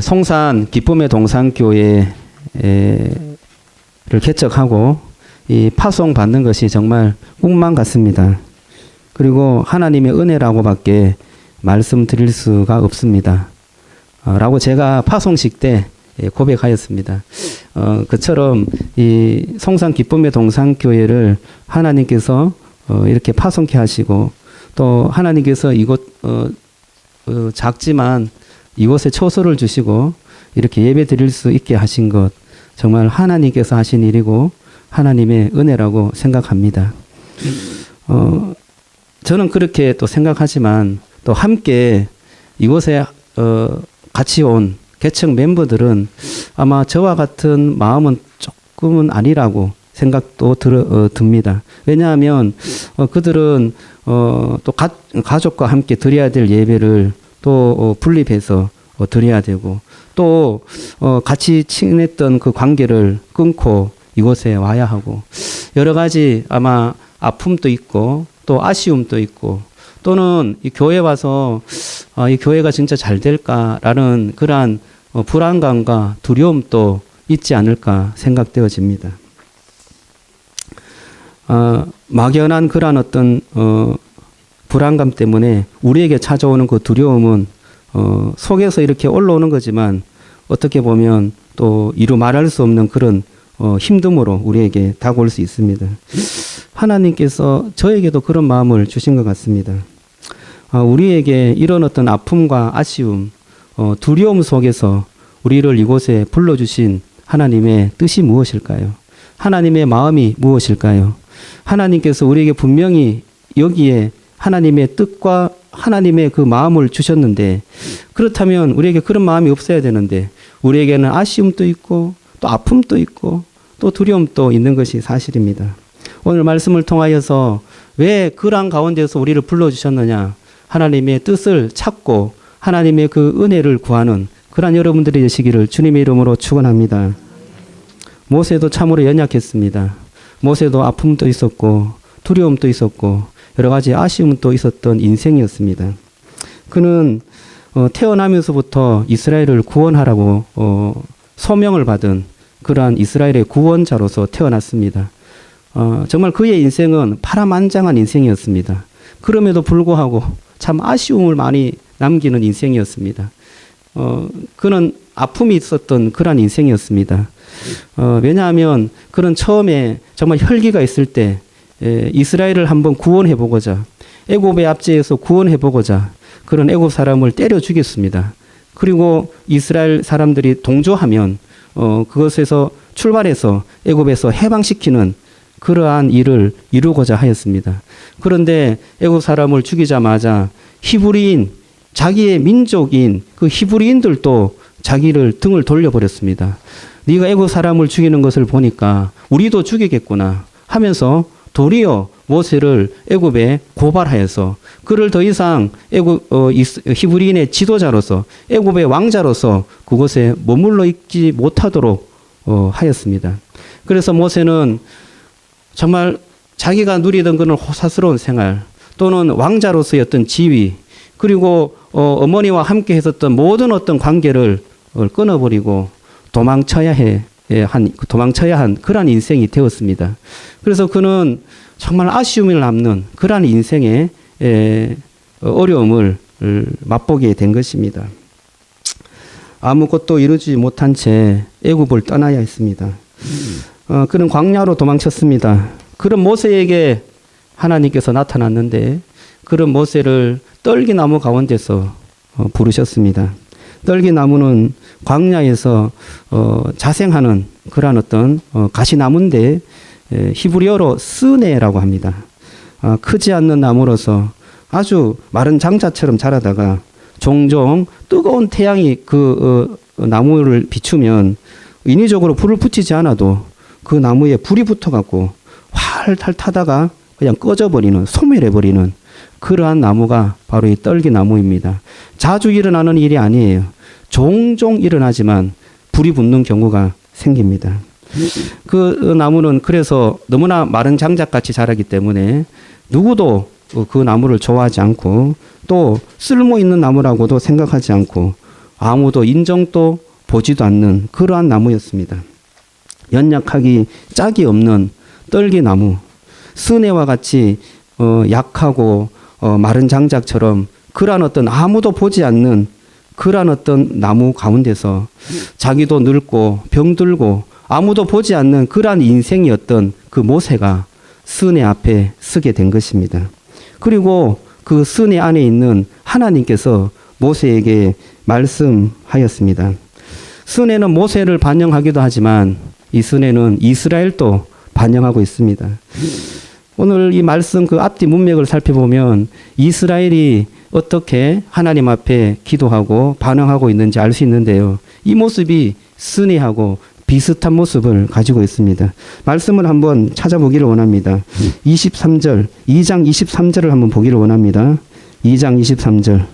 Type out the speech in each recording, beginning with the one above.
송산 기쁨의 동산교회를 개척하고 이 파송 받는 것이 정말 꿈만 같습니다. 그리고 하나님의 은혜라고밖에 말씀드릴 수가 없습니다. 라고 제가 파송식 때 고백하였습니다. 그처럼 이 송산 기쁨의 동산교회를 하나님께서 이렇게 파송케 하시고 또 하나님께서 이곳 작지만 이곳에 초소를 주시고 이렇게 예배 드릴 수 있게 하신 것 정말 하나님께서 하신 일이고 하나님의 은혜라고 생각합니다. 저는 그렇게 또 생각하지만 또 함께 이곳에 같이 온 개척 멤버들은 아마 저와 같은 마음은 조금은 아니라고 생각도 듭니다. 왜냐하면 그들은 또 가족과 함께 드려야 될 예배를 또 분립해서 드려야 되고 또 같이 친했던 그 관계를 끊고 이곳에 와야 하고 여러 가지 아마 아픔도 있고 또 아쉬움도 있고 또는 이 교회 와서 이 교회가 진짜 잘 될까라는 그러한 불안감과 두려움도 있지 않을까 생각되어집니다. 막연한 그러한 어떤 불안감 때문에 우리에게 찾아오는 그 두려움은 속에서 이렇게 올라오는 거지만 어떻게 보면 또 이루 말할 수 없는 그런 힘듦으로 우리에게 다가올 수 있습니다. 하나님께서 저에게도 그런 마음을 주신 것 같습니다. 우리에게 이런 어떤 아픔과 아쉬움, 두려움 속에서 우리를 이곳에 불러주신 하나님의 뜻이 무엇일까요? 하나님의 마음이 무엇일까요? 하나님께서 우리에게 분명히 여기에 하나님의 뜻과 하나님의 그 마음을 주셨는데 그렇다면 우리에게 그런 마음이 없어야 되는데 우리에게는 아쉬움도 있고 또 아픔도 있고 또 두려움도 있는 것이 사실입니다. 오늘 말씀을 통하여서 왜 그러한 가운데서 우리를 불러주셨느냐 하나님의 뜻을 찾고 하나님의 그 은혜를 구하는 그러한 여러분들이 되시기를 주님의 이름으로 축원합니다. 모세도 참으로 연약했습니다. 모세도 아픔도 있었고 두려움도 있었고 여러 가지 아쉬움도 있었던 인생이었습니다. 그는 태어나면서부터 이스라엘을 구원하라고 소명을 받은 그러한 이스라엘의 구원자로서 태어났습니다. 정말 그의 인생은 파란만장한 인생이었습니다. 그럼에도 불구하고 참 아쉬움을 많이 남기는 인생이었습니다. 그는 아픔이 있었던 그러한 인생이었습니다. 왜냐하면 그는 처음에 정말 혈기가 있을 때 이스라엘을 한번 구원해 보고자 애굽의 압제에서 구원해 보고자 그런 애굽 사람을 때려 죽였습니다. 그리고 이스라엘 사람들이 동조하면 그것에서 출발해서 애굽에서 해방시키는 그러한 일을 이루고자 하였습니다. 그런데 애굽 사람을 죽이자마자 히브리인 자기의 민족인 그 히브리인들도 자기를 등을 돌려버렸습니다. 네가 애굽 사람을 죽이는 것을 보니까 우리도 죽이겠구나 하면서 도리어 모세를 애굽에 고발하여서 그를 더 이상 애굽 히브리인의 지도자로서 애굽의 왕자로서 그곳에 머물러 있지 못하도록 하였습니다. 그래서 모세는 정말 자기가 누리던 그런 호사스러운 생활 또는 왕자로서의 어떤 지위 그리고 어머니와 함께 했었던 모든 어떤 관계를 끊어버리고 도망쳐야 한 그러한 인생이 되었습니다. 그래서 그는 정말 아쉬움을 남는 그러한 인생의 어려움을 맛보게 된 것입니다. 아무것도 이루지 못한 채 애굽을 떠나야 했습니다. 그는 광야로 도망쳤습니다. 그런 모세에게 하나님께서 나타났는데 그런 모세를 떨기나무 가운데서 부르셨습니다. 떨기나무는 광야에서 자생하는 그러한 어떤 가시나무인데 히브리어로 스네라고 합니다. 크지 않는 나무로서 아주 마른 장자처럼 자라다가 종종 뜨거운 태양이 그 나무를 비추면 인위적으로 불을 붙이지 않아도 그 나무에 불이 붙어갖고 활활 타다가 그냥 꺼져버리는 소멸해버리는 그러한 나무가 바로 이 떨기나무입니다. 자주 일어나는 일이 아니에요. 종종 일어나지만 불이 붙는 경우가 생깁니다. 그 나무는 그래서 너무나 마른 장작같이 자라기 때문에 누구도 그 나무를 좋아하지 않고 또 쓸모 있는 나무라고도 생각하지 않고 아무도 인정도 보지도 않는 그러한 나무였습니다. 연약하기 짝이 없는 떨기나무, 스네와 같이 약하고 마른 장작처럼 그러한 어떤 아무도 보지 않는 그러한 어떤 나무 가운데서 자기도 늙고 병들고 아무도 보지 않는 그러한 인생이었던 그 모세가 스네 앞에 서게 된 것입니다. 그리고 그 스네 안에 있는 하나님께서 모세에게 말씀하였습니다. 스네는 모세를 반영하기도 하지만 이 스네는 이스라엘도 반영하고 있습니다. 오늘 이 말씀 그 앞뒤 문맥을 살펴보면 이스라엘이 어떻게 하나님 앞에 기도하고 반응하고 있는지 알 수 있는데요. 이 모습이 스네하고 비슷한 모습을 가지고 있습니다. 말씀을 한번 찾아보기를 원합니다. 23절, 2장 23절을 한번 보기를 원합니다. 2장 23절.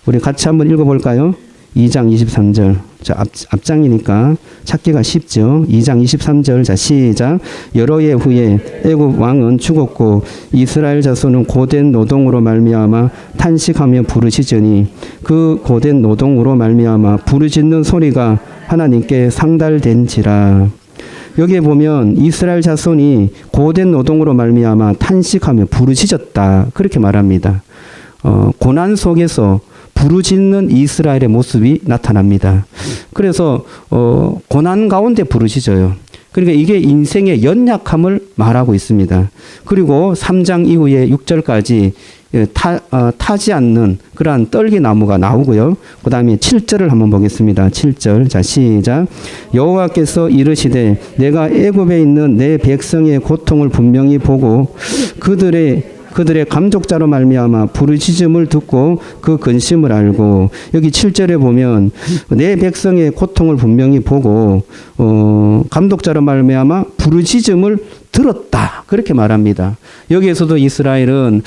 우리 같이 한번 읽어볼까요? 2장 23절. 자, 앞장이니까 찾기가 쉽죠. 2장 23절. 자, 시작. 여러 해 후에 애굽 왕은 죽었고 이스라엘 자손은 고된 노동으로 말미암아 탄식하며 부르짖으니 그 고된 노동으로 말미암아 부르짖는 소리가 하나님께 상달된지라. 여기에 보면 이스라엘 자손이 고된 노동으로 말미암아 탄식하며 부르짖었다. 그렇게 말합니다. 고난 속에서 부르짖는 이스라엘의 모습이 나타납니다. 그래서 고난 가운데 부르짖어요. 그러니까 이게 인생의 연약함을 말하고 있습니다. 그리고 3장 이후에 6절까지 타지 않는 그러한 떨기나무가 나오고요. 그 다음에 7절을 한번 보겠습니다. 7절. 자, 시작. 여호와께서 이르시되 내가 애굽에 있는 내 백성의 고통을 분명히 보고 그들의 감족자로 말미암아 부르짖음을 듣고 그 근심을 알고, 여기 7절에 보면 내 백성의 고통을 분명히 보고 감독자로 말미암아 부르짖음을 들었다, 그렇게 말합니다. 여기에서도 이스라엘은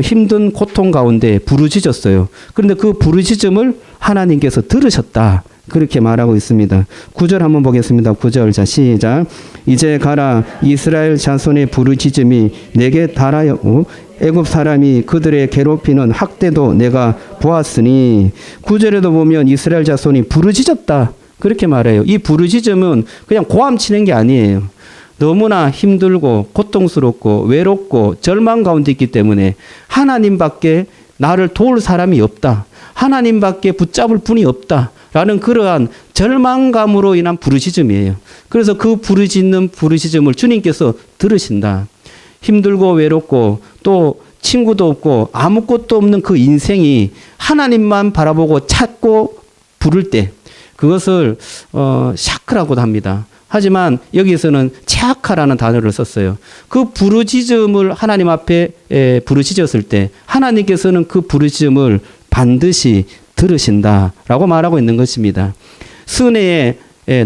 힘든 고통 가운데 부르짖었어요. 그런데 그 부르짖음을 하나님께서 들으셨다, 그렇게 말하고 있습니다. 9절 한번 보겠습니다. 9절. 자, 시작. 이제 가라. 이스라엘 자손의 부르짖음이 내게 달하였고 애굽 사람이 그들의 괴롭히는 학대도 내가 보았으니. 9절에도 보면 이스라엘 자손이 부르짖었다, 그렇게 말해요. 이 부르짖음은 그냥 고함치는 게 아니에요. 너무나 힘들고 고통스럽고 외롭고 절망 가운데 있기 때문에 하나님밖에 나를 도울 사람이 없다, 하나님밖에 붙잡을 분이 없다 라는 그러한 절망감으로 인한 부르짖음이에요. 그래서 그 부르짖는 부르짖음을 주님께서 들으신다. 힘들고 외롭고 또 친구도 없고 아무것도 없는 그 인생이 하나님만 바라보고 찾고 부를 때 그것을 샤크라고도 합니다. 하지만 여기서는 체아카라는 단어를 썼어요. 그 부르짖음을 하나님 앞에 부르짖었을 때 하나님께서는 그 부르짖음을 반드시 들으신다라고 말하고 있는 것입니다. 스네에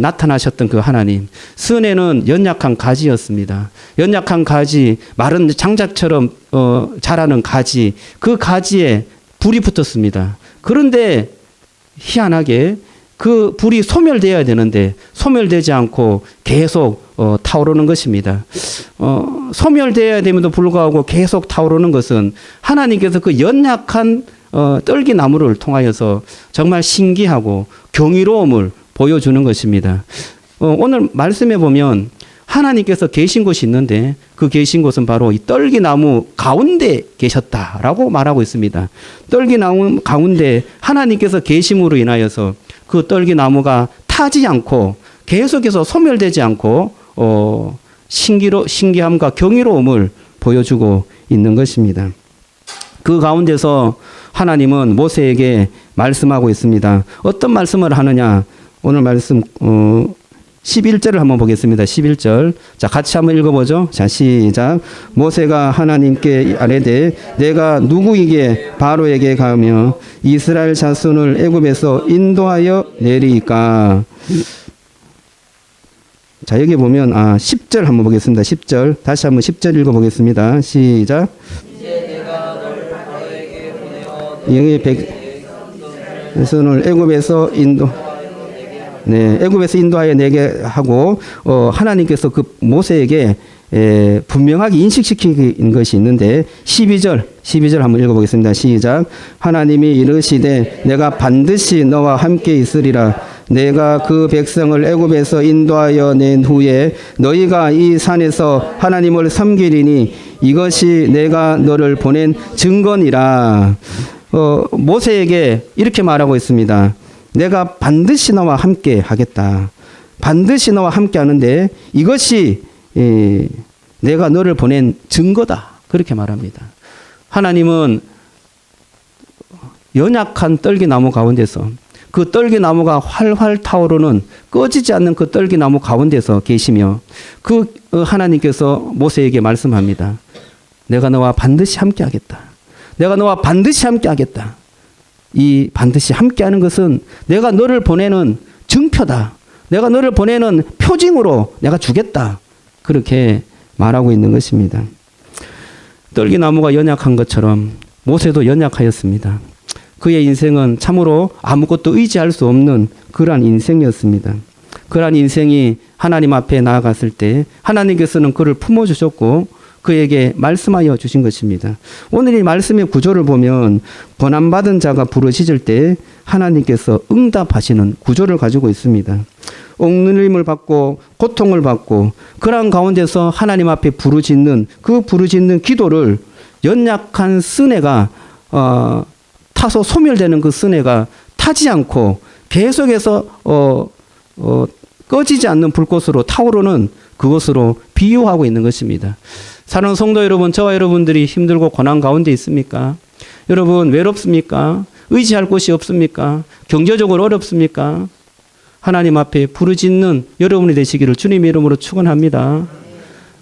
나타나셨던 그 하나님, 스네는 연약한 가지였습니다. 연약한 가지, 마른 장작처럼 자라는 가지, 그 가지에 불이 붙었습니다. 그런데 희한하게 그 불이 소멸되어야 되는데 소멸되지 않고 계속 타오르는 것입니다. 소멸되어야 됨에도 불구하고 계속 타오르는 것은 하나님께서 그 연약한 떨기나무를 통하여서 정말 신기하고 경이로움을 보여주는 것입니다. 오늘 말씀에 보면 하나님께서 계신 곳이 있는데 그 계신 곳은 바로 이 떨기나무 가운데 계셨다라고 말하고 있습니다. 떨기나무 가운데 하나님께서 계심으로 인하여서 그 떨기나무가 타지 않고 계속해서 소멸되지 않고 신기함과 경이로움을 보여주고 있는 것입니다. 그 가운데서 하나님은 모세에게 말씀하고 있습니다. 어떤 말씀을 하느냐? 오늘 말씀 11절을 한번 보겠습니다. 11절. 자, 같이 한번 읽어보죠. 자, 시작. 모세가 하나님께 아뢰되 내가 누구에게 바로에게 가며 이스라엘 자손을 애굽에서 인도하여 내리까. 자, 여기 보면 10절 한번 보겠습니다. 10절. 다시 한번 10절 읽어보겠습니다. 시작. 이제 내가 너를 바로에게 보내어 백성을 애굽에서 인도하여 내게 하고 하나님께서 그 모세에게 분명하게 인식시킨 것이 있는데 12절 한번 읽어보겠습니다. 시작. 하나님이 이르시되 내가 반드시 너와 함께 있으리라. 내가 그 백성을 애굽에서 인도하여 낸 후에 너희가 이 산에서 하나님을 섬기리니 이것이 내가 너를 보낸 증거니라. 모세에게 이렇게 말하고 있습니다. 내가 반드시 너와 함께 하겠다. 반드시 너와 함께 하는데 이것이 내가 너를 보낸 증거다. 그렇게 말합니다. 하나님은 연약한 떨기나무 가운데서 그 떨기나무가 활활 타오르는 꺼지지 않는 그 떨기나무 가운데서 계시며 그 하나님께서 모세에게 말씀합니다. 내가 너와 반드시 함께 하겠다. 내가 너와 반드시 함께 하겠다. 이 반드시 함께 하는 것은 내가 너를 보내는 증표다. 내가 너를 보내는 표징으로 내가 주겠다. 그렇게 말하고 있는 것입니다. 떨기나무가 연약한 것처럼 모세도 연약하였습니다. 그의 인생은 참으로 아무것도 의지할 수 없는 그러한 인생이었습니다. 그러한 인생이 하나님 앞에 나아갔을 때 하나님께서는 그를 품어주셨고 그에게 말씀하여 주신 것입니다. 오늘 이 말씀의 구조를 보면 고난받은 자가 부르짖을 때 하나님께서 응답하시는 구조를 가지고 있습니다. 억눌림을 받고 고통을 받고 그러한 가운데서 하나님 앞에 부르짖는 그 부르짖는 기도를 연약한 스네가 타서 소멸되는 그 스네가 타지 않고 계속해서 꺼지지 않는 불꽃으로 타오르는 그것으로 비유하고 있는 것입니다. 사랑하는 성도 여러분, 저와 여러분들이 힘들고 고난 가운데 있습니까? 여러분 외롭습니까? 의지할 곳이 없습니까? 경제적으로 어렵습니까? 하나님 앞에 부르짖는 여러분이 되시기를 주님의 이름으로 축원합니다.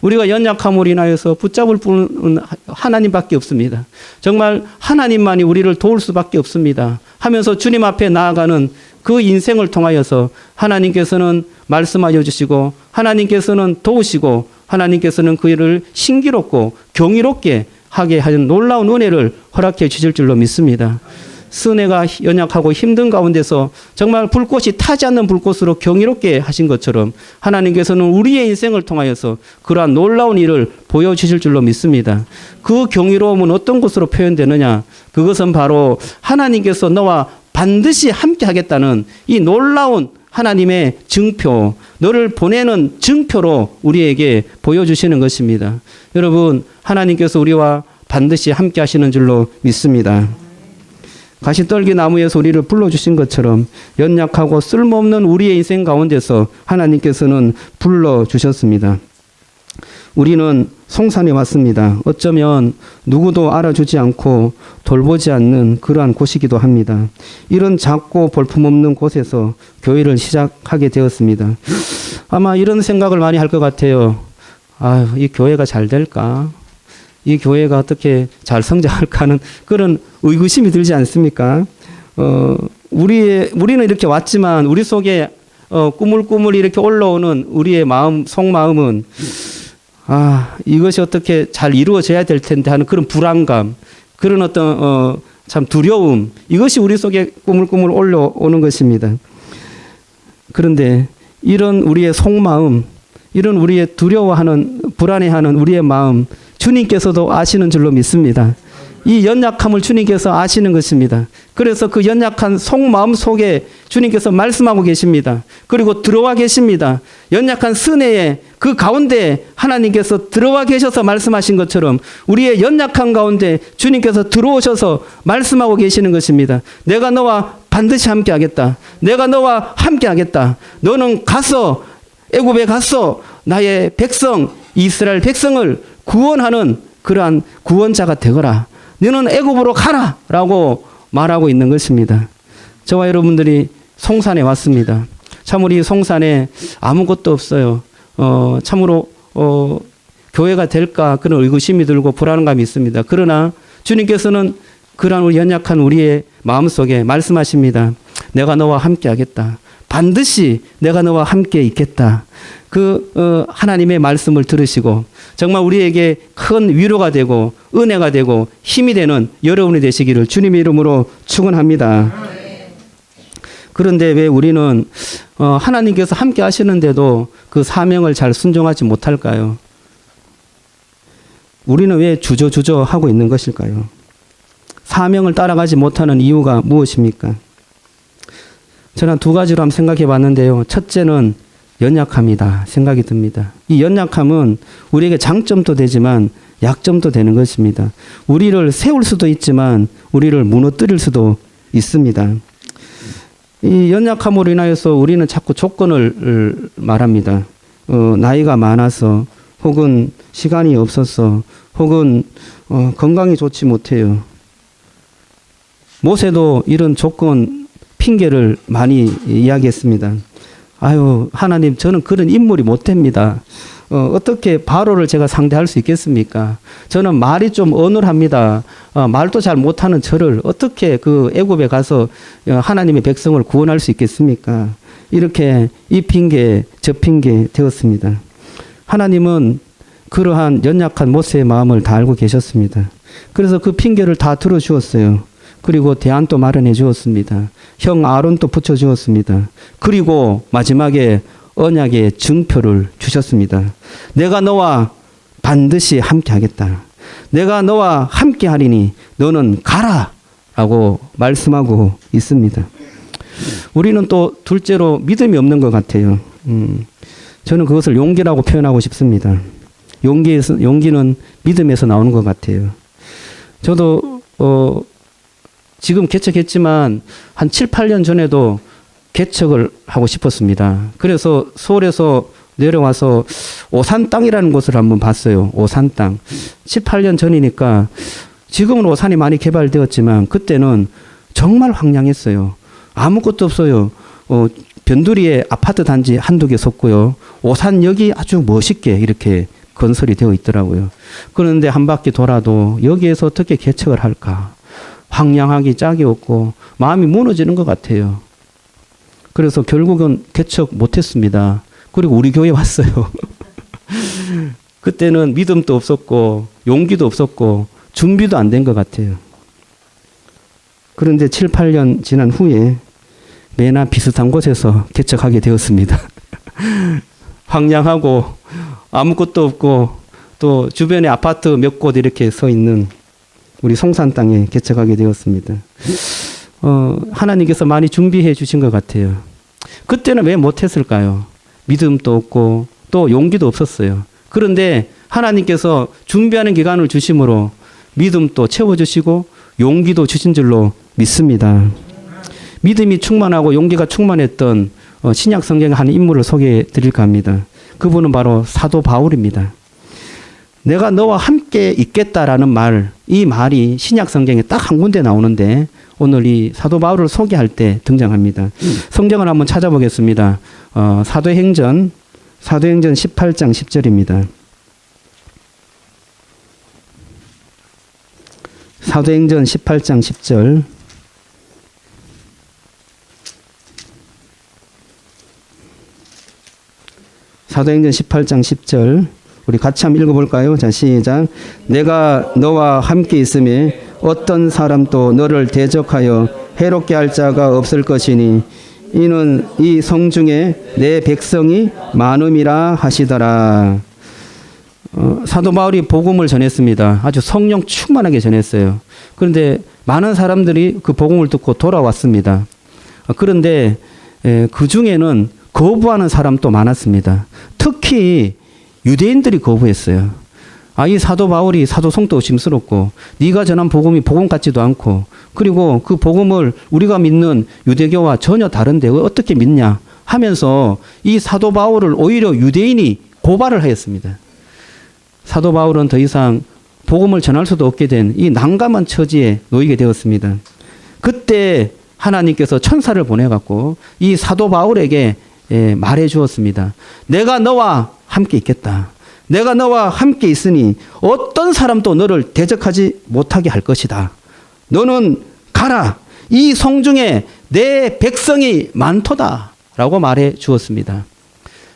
우리가 연약함으로 인하여서 붙잡을 분은 하나님밖에 없습니다. 정말 하나님만이 우리를 도울 수밖에 없습니다. 하면서 주님 앞에 나아가는 그 인생을 통하여서 하나님께서는 말씀하여 주시고 하나님께서는 도우시고 하나님께서는 그 일을 신기롭고 경이롭게 하게 하는 놀라운 은혜를 허락해 주실 줄로 믿습니다. 스네가 연약하고 힘든 가운데서 정말 불꽃이 타지 않는 불꽃으로 경이롭게 하신 것처럼 하나님께서는 우리의 인생을 통하여서 그러한 놀라운 일을 보여주실 줄로 믿습니다. 그 경이로움은 어떤 것으로 표현되느냐? 그것은 바로 하나님께서 너와 반드시 함께 하겠다는 이 놀라운 하나님의 증표, 너를 보내는 증표로 우리에게 보여주시는 것입니다. 여러분, 하나님께서 우리와 반드시 함께 하시는 줄로 믿습니다. 가시떨기 나무에서 우리를 불러주신 것처럼 연약하고 쓸모없는 우리의 인생 가운데서 하나님께서는 불러주셨습니다. 우리는 송산에 왔습니다. 어쩌면 누구도 알아주지 않고 돌보지 않는 그러한 곳이기도 합니다. 이런 작고 볼품없는 곳에서 교회를 시작하게 되었습니다. 아마 이런 생각을 많이 할 것 같아요. 이 교회가 잘 될까? 이 교회가 어떻게 잘 성장할까 하는 그런 의구심이 들지 않습니까? 우리는 이렇게 왔지만 우리 속에 꾸물꾸물 이렇게 올라오는 우리의 마음, 속마음은 이것이 어떻게 잘 이루어져야 될 텐데 하는 그런 불안감, 그런 어떤 참 두려움, 이것이 우리 속에 꾸물꾸물 올라오는 것입니다. 그런데 이런 우리의 속마음, 이런 우리의 두려워하는, 불안해하는 우리의 마음, 주님께서도 아시는 줄로 믿습니다. 이 연약함을 주님께서 아시는 것입니다. 그래서 그 연약한 속마음 속에 주님께서 말씀하고 계십니다. 그리고 들어와 계십니다. 연약한 스네의 그 가운데 하나님께서 들어와 계셔서 말씀하신 것처럼 우리의 연약한 가운데 주님께서 들어오셔서 말씀하고 계시는 것입니다. 내가 너와 반드시 함께 하겠다. 내가 너와 함께 하겠다. 너는 가서 애굽에 가서 나의 백성 이스라엘 백성을 구원하는 그러한 구원자가 되거라. 너는 애굽으로 가라 라고 말하고 있는 것입니다. 저와 여러분들이 송산에 왔습니다. 참으로 이 송산에 아무것도 없어요. 참으로 교회가 될까 그런 의구심이 들고 불안감이 있습니다. 그러나 주님께서는 그러한 우리 연약한 우리의 마음속에 말씀하십니다. 내가 너와 함께 하겠다. 반드시 내가 너와 함께 있겠다. 그 하나님의 말씀을 들으시고 정말 우리에게 큰 위로가 되고 은혜가 되고 힘이 되는 여러분이 되시기를 주님의 이름으로 축원합니다. 그런데 왜 우리는 하나님께서 함께 하시는데도 그 사명을 잘 순종하지 못할까요? 우리는 왜 주저주저 하고 있는 것일까요? 사명을 따라가지 못하는 이유가 무엇입니까? 저는 두 가지로 한번 생각해 봤는데요. 첫째는 연약함이다 생각이 듭니다. 이 연약함은 우리에게 장점도 되지만 약점도 되는 것입니다. 우리를 세울 수도 있지만 우리를 무너뜨릴 수도 있습니다. 이 연약함으로 인하여서 우리는 자꾸 조건을 말합니다. 나이가 많아서 혹은 시간이 없어서 혹은 건강이 좋지 못해요. 모세도 이런 조건 핑계를 많이 이야기했습니다. 아유 하나님 저는 그런 인물이 못 됩니다. 어떻게 바로를 제가 상대할 수 있겠습니까? 저는 말이 좀 어눌합니다. 말도 잘 못하는 저를 어떻게 그 애굽에 가서 하나님의 백성을 구원할 수 있겠습니까? 이렇게 이 핑계 저 핑계 되었습니다. 하나님은 그러한 연약한 모세의 마음을 다 알고 계셨습니다. 그래서 그 핑계를 다 들어주었어요. 그리고 대안도 마련해 주었습니다. 형 아론도 붙여주었습니다. 그리고 마지막에 언약의 증표를 주셨습니다. 내가 너와 반드시 함께 하겠다. 내가 너와 함께 하리니 너는 가라 라고 말씀하고 있습니다. 우리는 또 둘째로 믿음이 없는 것 같아요. 저는 그것을 용기라고 표현하고 싶습니다. 용기는 믿음에서 나오는 것 같아요. 저도 지금 개척했지만 한 7, 8년 전에도 개척을 하고 싶었습니다. 그래서 서울에서 내려와서 오산 땅이라는 곳을 한번 봤어요. 오산 땅. 7, 8년 전이니까 지금은 오산이 많이 개발되었지만 그때는 정말 황량했어요. 아무것도 없어요. 변두리에 아파트 단지 한두 개 섰고요. 오산역이 아주 멋있게 이렇게 건설이 되어 있더라고요. 그런데 한 바퀴 돌아도 여기에서 어떻게 개척을 할까? 황량하기 짝이 없고 마음이 무너지는 것 같아요. 그래서 결국은 개척 못했습니다. 그리고 우리 교회 왔어요. 그때는 믿음도 없었고 용기도 없었고 준비도 안 된 것 같아요. 그런데 7, 8년 지난 후에 매나 비슷한 곳에서 개척하게 되었습니다. 황량하고 아무것도 없고 또 주변에 아파트 몇 곳 이렇게 서 있는 우리 송산 땅에 개척하게 되었습니다. 하나님께서 많이 준비해 주신 것 같아요. 그때는 왜 못했을까요? 믿음도 없고 또 용기도 없었어요. 그런데 하나님께서 준비하는 기간을 주심으로 믿음도 채워주시고 용기도 주신 줄로 믿습니다. 믿음이 충만하고 용기가 충만했던 신약 성경의 한 인물을 소개해 드릴까 합니다. 그분은 바로 사도 바울입니다. 내가 너와 함께 있겠다라는 말, 이 말이 신약 성경에 딱 한 군데 나오는데 오늘 이 사도 바울을 소개할 때 등장합니다. 성경을 한번 찾아보겠습니다. 사도행전 18장 10절입니다. 사도행전 18장 10절. 사도행전 18장 10절. 우리 같이 한번 읽어볼까요? 자, 시작. 내가 너와 함께 있음에 어떤 사람도 너를 대적하여 해롭게 할 자가 없을 것이니 이는 이 성중에 내 백성이 많음이라 하시더라. 사도 바울이 복음을 전했습니다. 아주 성령 충만하게 전했어요. 그런데 많은 사람들이 그 복음을 듣고 돌아왔습니다. 그런데 그 중에는 거부하는 사람도 많았습니다. 특히 유대인들이 거부했어요. 이 사도 바울이 사도성도 의심스럽고 네가 전한 복음이 복음 같지도 않고 그리고 그 복음을 우리가 믿는 유대교와 전혀 다른데 어떻게 믿냐 하면서 이 사도 바울을 오히려 유대인이 고발을 하였습니다. 사도 바울은 더 이상 복음을 전할 수도 없게 된 이 난감한 처지에 놓이게 되었습니다. 그때 하나님께서 천사를 보내갖고 이 사도 바울에게 말해 주었습니다. 내가 너와 함께 있겠다. 내가 너와 함께 있으니 어떤 사람도 너를 대적하지 못하게 할 것이다. 너는 가라. 이 성중에 내 백성이 많도다. 라고 말해 주었습니다.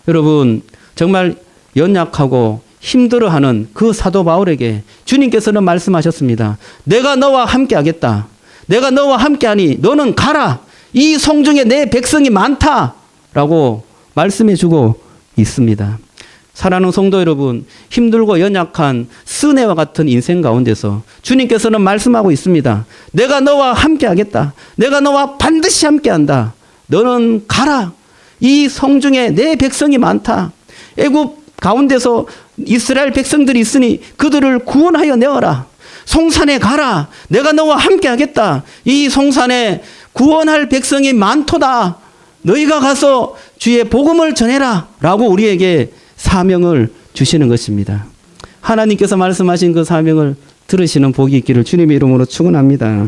여러분 정말 연약하고 힘들어하는 그 사도 바울에게 주님께서는 말씀하셨습니다. 내가 너와 함께 하겠다. 내가 너와 함께 하니 너는 가라. 이 성중에 내 백성이 많다. 라고 말씀해 주고 있습니다. 사랑하는 성도 여러분, 힘들고 연약한 스네와 같은 인생 가운데서 주님께서는 말씀하고 있습니다. 내가 너와 함께 하겠다. 내가 너와 반드시 함께 한다. 너는 가라. 이 성중에 내 백성이 많다. 애굽 가운데서 이스라엘 백성들이 있으니 그들을 구원하여 내어라. 송산에 가라. 내가 너와 함께 하겠다. 이 송산에 구원할 백성이 많도다. 너희가 가서 주의 복음을 전해라. 라고 우리에게 사명을 주시는 것입니다. 하나님께서 말씀하신 그 사명을 들으시는 복이 있기를 주님의 이름으로 축원합니다.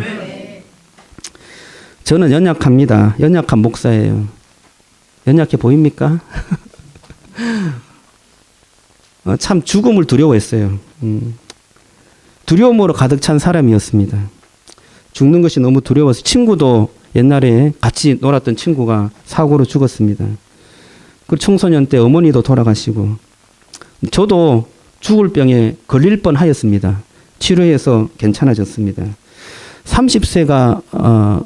저는 연약합니다. 연약한 목사예요. 연약해 보입니까? 참 죽음을 두려워했어요. 두려움으로 가득 찬 사람이었습니다. 죽는 것이 너무 두려워서 친구도 옛날에 같이 놀았던 친구가 사고로 죽었습니다. 그 청소년 때 어머니도 돌아가시고 저도 죽을 병에 걸릴 뻔하였습니다. 치료해서 괜찮아졌습니다. 30세가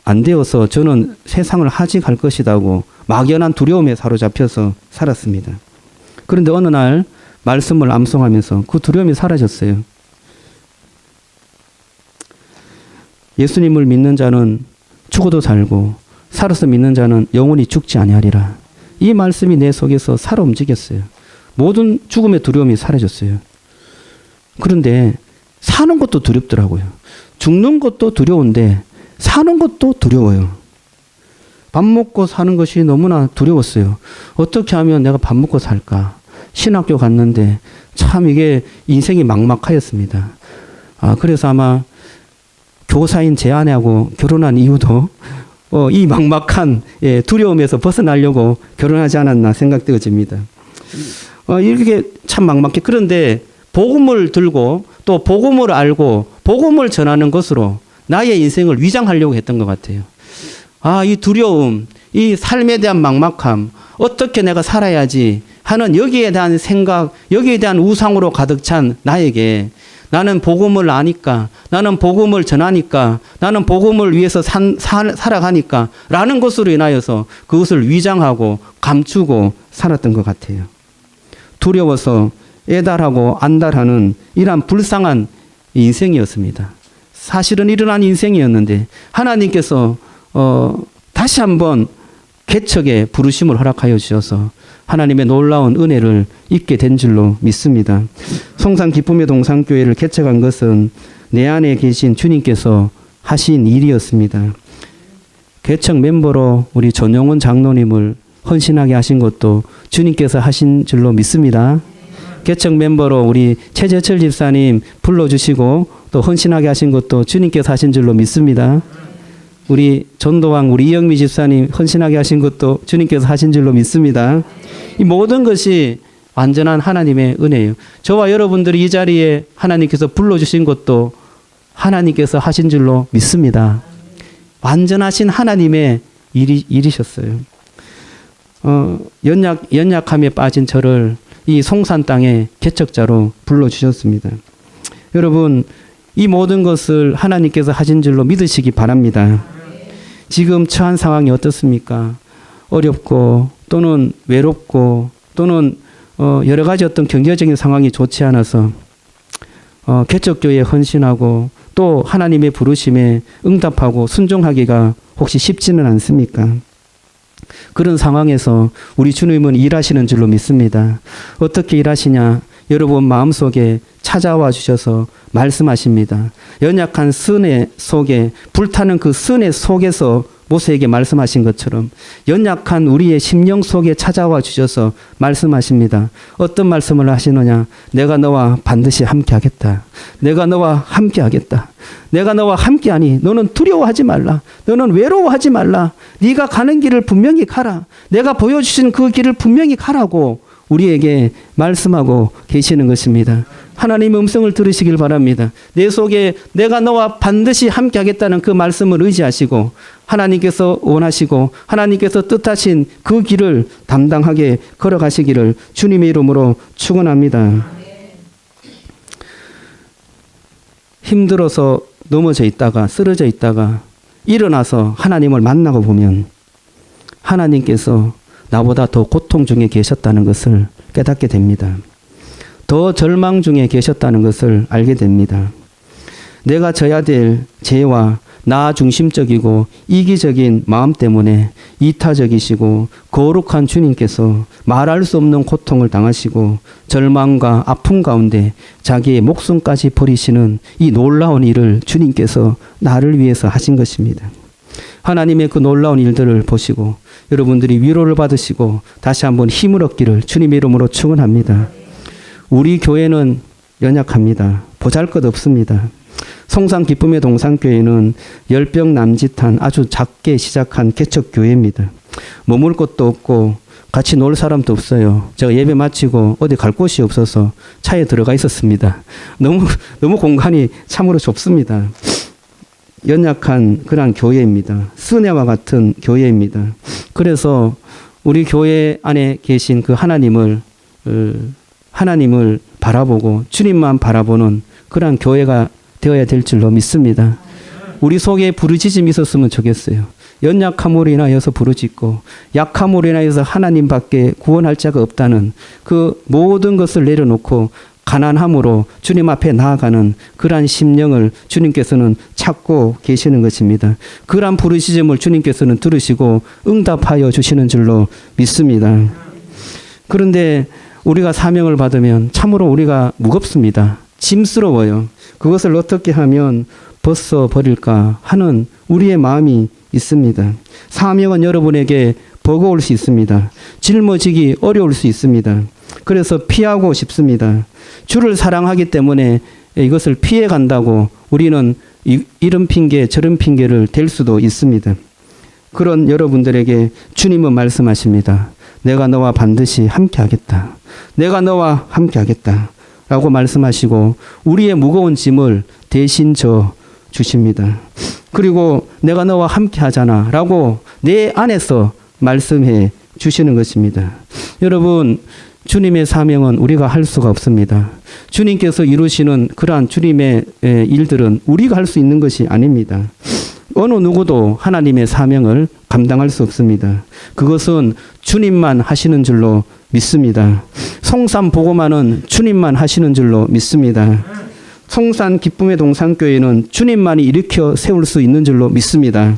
안 되어서 저는 세상을 하직할 것이라고 막연한 두려움에 사로잡혀서 살았습니다. 그런데 어느 날 말씀을 암송하면서 그 두려움이 사라졌어요. 예수님을 믿는 자는 죽어도 살고 살아서 믿는 자는 영원히 죽지 아니하리라. 이 말씀이 내 속에서 살아 움직였어요. 모든 죽음의 두려움이 사라졌어요. 그런데 사는 것도 두렵더라고요. 죽는 것도 두려운데 사는 것도 두려워요. 밥 먹고 사는 것이 너무나 두려웠어요. 어떻게 하면 내가 밥 먹고 살까? 신학교 갔는데 참 이게 인생이 막막하였습니다. 그래서 아마 교사인 제 아내하고 결혼한 이유도 이 막막한 두려움에서 벗어나려고 결혼하지 않았나 생각되어집니다. 이렇게 참 막막해. 그런데 복음을 들고 또 복음을 알고 복음을 전하는 것으로 나의 인생을 위장하려고 했던 것 같아요. 이 두려움, 이 삶에 대한 막막함, 어떻게 내가 살아야지 하는 여기에 대한 생각, 여기에 대한 우상으로 가득 찬 나에게 나는 복음을 아니까, 나는 복음을 전하니까, 나는 복음을 위해서 살아가니까 라는 것으로 인하여서 그것을 위장하고 감추고 살았던 것 같아요. 두려워서 애달하고 안달하는 이러한 불쌍한 인생이었습니다. 사실은 일어난 인생이었는데 하나님께서 다시 한번 개척의 부르심을 허락하여 주셔서 하나님의 놀라운 은혜를 입게 된 줄로 믿습니다. 송산 기쁨의 동산교회를 개척한 것은 내 안에 계신 주님께서 하신 일이었습니다. 개척 멤버로 우리 전용훈 장로님을 헌신하게 하신 것도 주님께서 하신 줄로 믿습니다. 개척 멤버로 우리 최재철 집사님 불러주시고 또 헌신하게 하신 것도 주님께서 하신 줄로 믿습니다. 우리 전도왕 우리 이영미 집사님 헌신하게 하신 것도 주님께서 하신 줄로 믿습니다. 이 모든 것이 완전한 하나님의 은혜예요. 저와 여러분들이 이 자리에 하나님께서 불러주신 것도 하나님께서 하신 줄로 믿습니다. 완전하신 하나님의 일이셨어요. 연약함에 빠진 저를 이 송산 땅의 개척자로 불러주셨습니다. 여러분, 이 모든 것을 하나님께서 하신 줄로 믿으시기 바랍니다. 지금 처한 상황이 어떻습니까? 어렵고 또는 외롭고 또는 여러 가지 어떤 경제적인 상황이 좋지 않아서 개척교회에 헌신하고 또 하나님의 부르심에 응답하고 순종하기가 혹시 쉽지는 않습니까? 그런 상황에서 우리 주님은 일하시는 줄로 믿습니다. 어떻게 일하시냐? 여러분 마음속에 찾아와 주셔서 말씀하십니다. 연약한 스네 속에 불타는 그 스네 속에서 모세에게 말씀하신 것처럼 연약한 우리의 심령 속에 찾아와 주셔서 말씀하십니다. 어떤 말씀을 하시느냐? 내가 너와 반드시 함께 하겠다. 내가 너와 함께 하겠다. 내가 너와 함께하니 너는 두려워하지 말라. 너는 외로워하지 말라. 네가 가는 길을 분명히 가라. 내가 보여주신 그 길을 분명히 가라고 우리에게 말씀하고 계시는 것입니다. 하나님의 음성을 들으시길 바랍니다. 내 속에 내가 너와 반드시 함께 하겠다는 그 말씀을 의지하시고 하나님께서 원하시고 하나님께서 뜻하신 그 길을 담당하게 걸어가시기를 주님의 이름으로 축원합니다. 힘들어서 넘어져 있다가 쓰러져 있다가 일어나서 하나님을 만나고 보면 하나님께서 나보다 더 고통 중에 계셨다는 것을 깨닫게 됩니다. 더 절망 중에 계셨다는 것을 알게 됩니다. 내가 져야 될 죄와 나 중심적이고 이기적인 마음 때문에 이타적이시고 거룩한 주님께서 말할 수 없는 고통을 당하시고 절망과 아픔 가운데 자기의 목숨까지 버리시는 이 놀라운 일을 주님께서 나를 위해서 하신 것입니다. 하나님의 그 놀라운 일들을 보시고 여러분들이 위로를 받으시고 다시 한번 힘을 얻기를 주님의 이름으로 축원합니다. 우리 교회는 연약합니다. 보잘것없습니다. 성산 기쁨의 동산교회는 10병 남짓한 아주 작게 시작한 개척교회입니다. 머물 곳도 없고 같이 놀 사람도 없어요. 제가 예배 마치고 어디 갈 곳이 없어서 차에 들어가 있었습니다. 너무 공간이 참으로 좁습니다. 연약한 그런 교회입니다. 스네와 같은 교회입니다. 그래서 우리 교회 안에 계신 그 하나님을 바라보고 주님만 바라보는 그런 교회가 되어야 될 줄로 믿습니다. 우리 속에 부르짖음이 있었으면 좋겠어요. 연약함으로 인하여서 부르짖고 약함으로 인하여서 하나님밖에 구원할 자가 없다는 그 모든 것을 내려놓고 가난함으로 주님 앞에 나아가는 그러한 심령을 주님께서는 찾고 계시는 것입니다. 그러한 부르짖음을 주님께서는 들으시고 응답하여 주시는 줄로 믿습니다. 그런데 우리가 사명을 받으면 참으로 우리가 무겁습니다. 짐스러워요. 그것을 어떻게 하면 벗어버릴까 하는 우리의 마음이 있습니다. 사명은 여러분에게 버거울 수 있습니다. 짊어지기 어려울 수 있습니다. 그래서 피하고 싶습니다. 주를 사랑하기 때문에 이것을 피해 간다고 우리는 이런 핑계 저런 핑계를 댈 수도 있습니다. 그런 여러분들에게 주님은 말씀하십니다. 내가 너와 반드시 함께하겠다. 내가 너와 함께하겠다. 라고 말씀하시고 우리의 무거운 짐을 대신 져 주십니다. 그리고 내가 너와 함께 하잖아 라고 내 안에서 말씀해 주시는 것입니다. 여러분, 주님의 사명은 우리가 할 수가 없습니다. 주님께서 이루시는 그러한 주님의 일들은 우리가 할 수 있는 것이 아닙니다. 어느 누구도 하나님의 사명을 감당할 수 없습니다. 그것은 주님만 하시는 줄로 믿습니다. 성산 복음화는 주님만 하시는 줄로 믿습니다. 성산 기쁨의 동산교회는 주님만이 일으켜 세울 수 있는 줄로 믿습니다.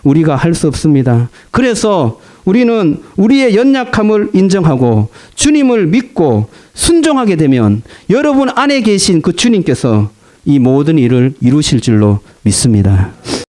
우리가 할 수 없습니다. 그래서 우리는 우리의 연약함을 인정하고 주님을 믿고 순종하게 되면 여러분 안에 계신 그 주님께서 이 모든 일을 이루실 줄로 믿습니다.